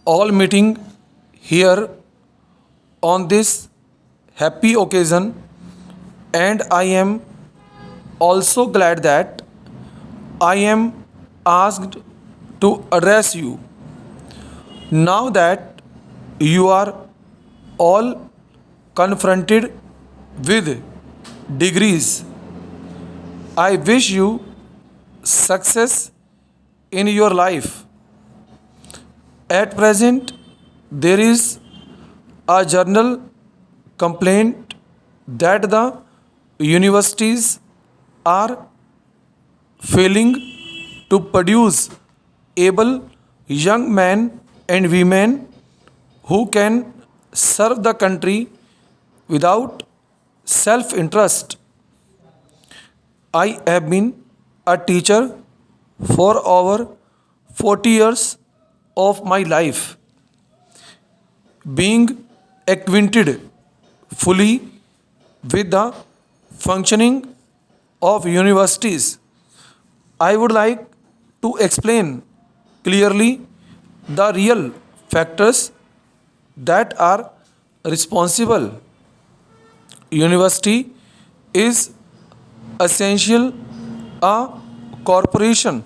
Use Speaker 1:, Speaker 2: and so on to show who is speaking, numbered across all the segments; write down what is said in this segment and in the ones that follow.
Speaker 1: all meeting here on this happy occasion, and I am also glad that I am asked to address you. Now that you are all confronted with degrees, I wish you success in your life. At present, there is a journal complaint that the universities are failing to produce able young men and women who can serve the country without self interest. I have been a teacher for over 40 years of my life, being acquainted fully with the functioning of universities. I would like to explain clearly the real factors that are responsible. University is essential a corporation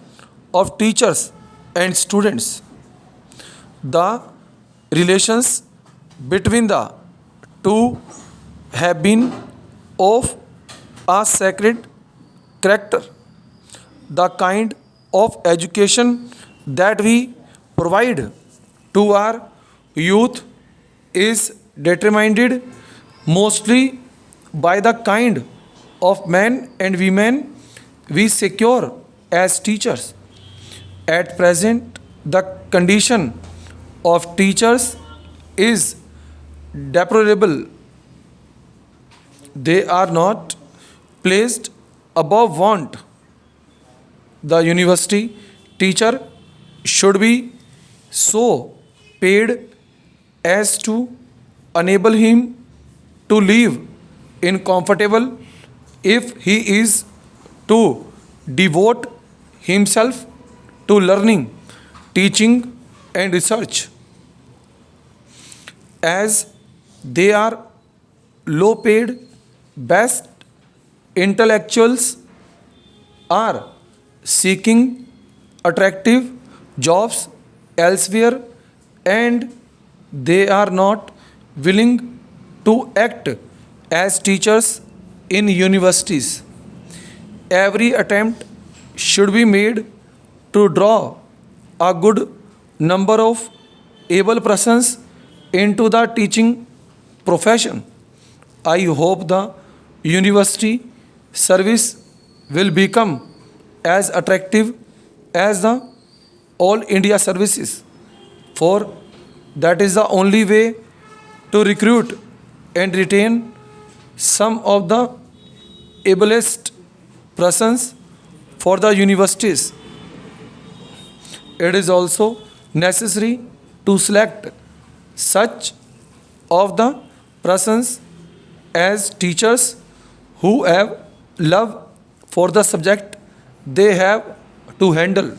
Speaker 1: of teachers and students. The relations between the two have been of a sacred character. The kind of education that we provide to our youth is determined mostly by the kind of men and women we secure as teachers. At present, the condition of teachers is deplorable. They are not placed above want. The university teacher should be so paid as to enable him to live in comfortable if he is to devote himself to learning, teaching, and research. As they are low paid, best intellectuals are seeking attractive jobs elsewhere, and they are not willing to act as teachers in universities. Every attempt should be made to draw a good number of able persons into the teaching profession. I hope the university service will become as attractive as the all India services, for that is the only way to recruit and retain some of the ablest persons for the universities. It is also necessary to select such of the persons as teachers who have love for the subject they have to handle.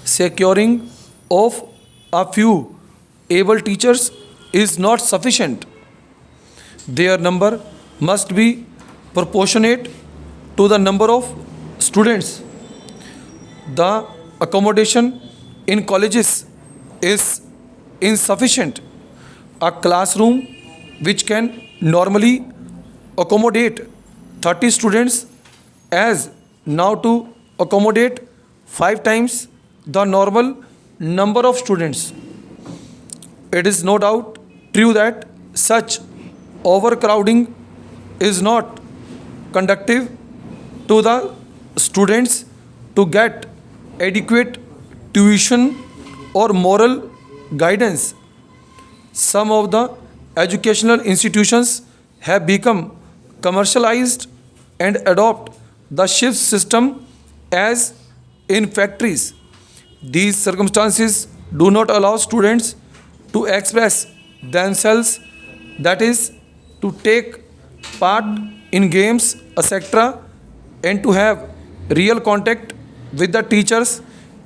Speaker 1: Securing of a few able teachers is not sufficient. Their number must be proportionate to the number of students. The accommodation in colleges is insufficient. A classroom which can normally accommodate 30 students as now to accommodate 5 times the normal number of students. It is no doubt true that such overcrowding is not conducive to the students to get adequate tuition or moral guidance. Some of the educational institutions have become commercialized and adopt the shift system as in factories. These circumstances do not allow students to express themselves, that is, to take part in games, etc., and to have real contact with the teachers,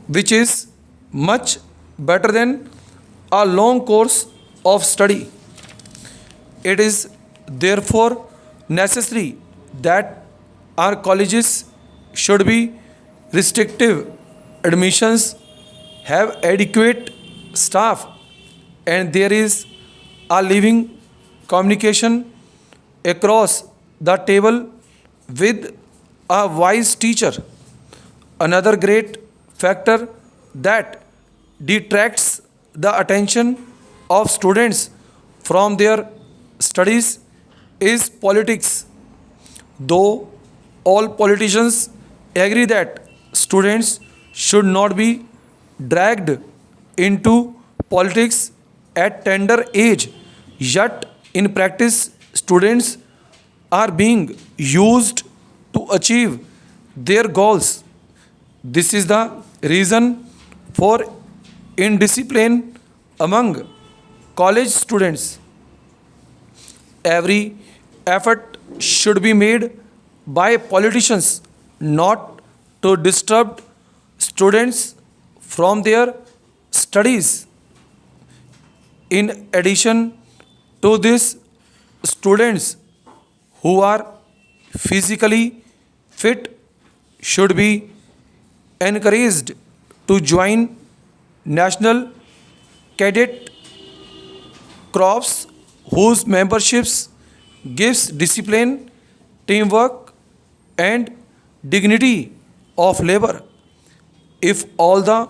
Speaker 1: which is much better than a long course of study. It is therefore necessary that our colleges should be restrictive, admissions have adequate staff, and there is a living communication across the table with a wise teacher. Another great factor that detracts the attention of students from their studies is politics. Though all politicians agree that students should not be dragged into politics at tender age, yet in practice students are being used to achieve their goals. This is the reason for indiscipline among college students. Every effort should be made by politicians not to disturb students from their studies. In addition to this, students who are physically fit should be encouraged to join national cadet corps whose memberships gives discipline, teamwork and dignity of labor. If all the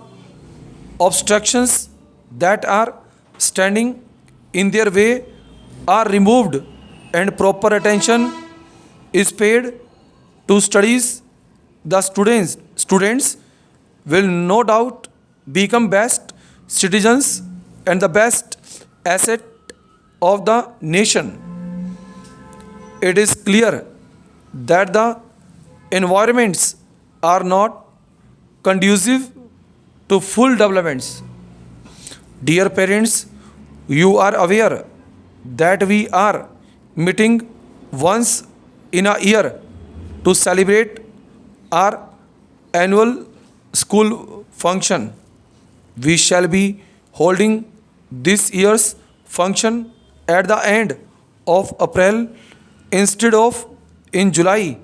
Speaker 1: obstructions that are standing in their way are removed and proper attention is paid to studies, the students will no doubt become best citizens and the best asset of the nation. It is clear that the environments are not conducive to full developments. Dear parents, you are aware that we are meeting once in a year to celebrate our annual school function. We shall be holding this year's function at the end of April instead of in July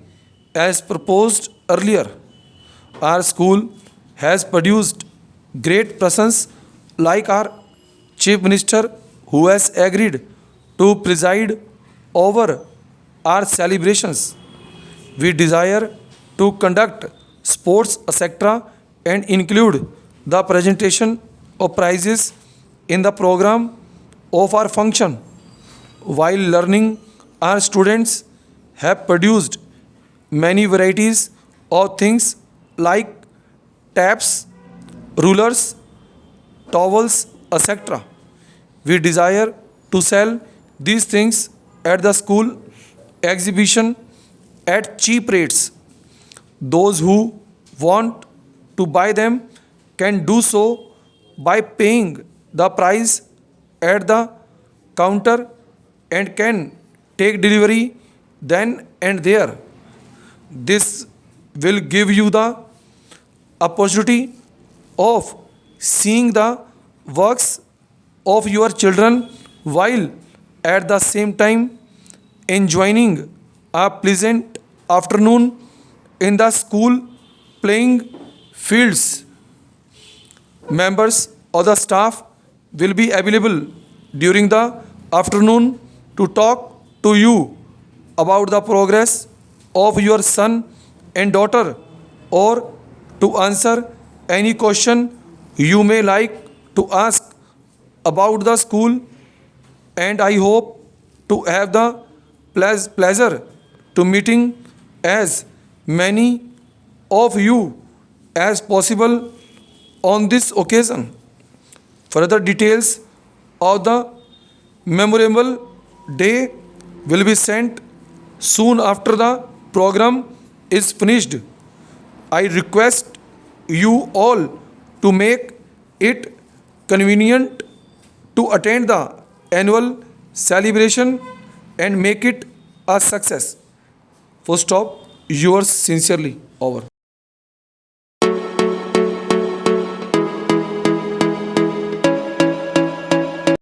Speaker 1: as proposed earlier. Our school has produced great persons like our Chief Minister who has agreed to preside over our celebrations. We desire to conduct sports etc. and include the presentation of prizes in the program of our function. While learning, our students have produced many varieties of things like taps, rulers, towels, etc. We desire to sell these things at the school exhibition at cheap rates. Those who want to buy them can do so by paying the price at the counter and can take delivery then and there. This will give you the opportunity of seeing the works of your children while at the same time enjoying a pleasant afternoon in the school playing fields. Members of the staff will be available during the afternoon to talk to you about the progress of your son and daughter or to answer any question you may like to ask about the school, and I hope to have the pleasure to meeting as many of you as possible on this occasion. Further details of the memorable day will be sent soon after the program is finished. I request you all to make it convenient to attend the annual celebration and make it a success. Full stop. Yours sincerely. Over.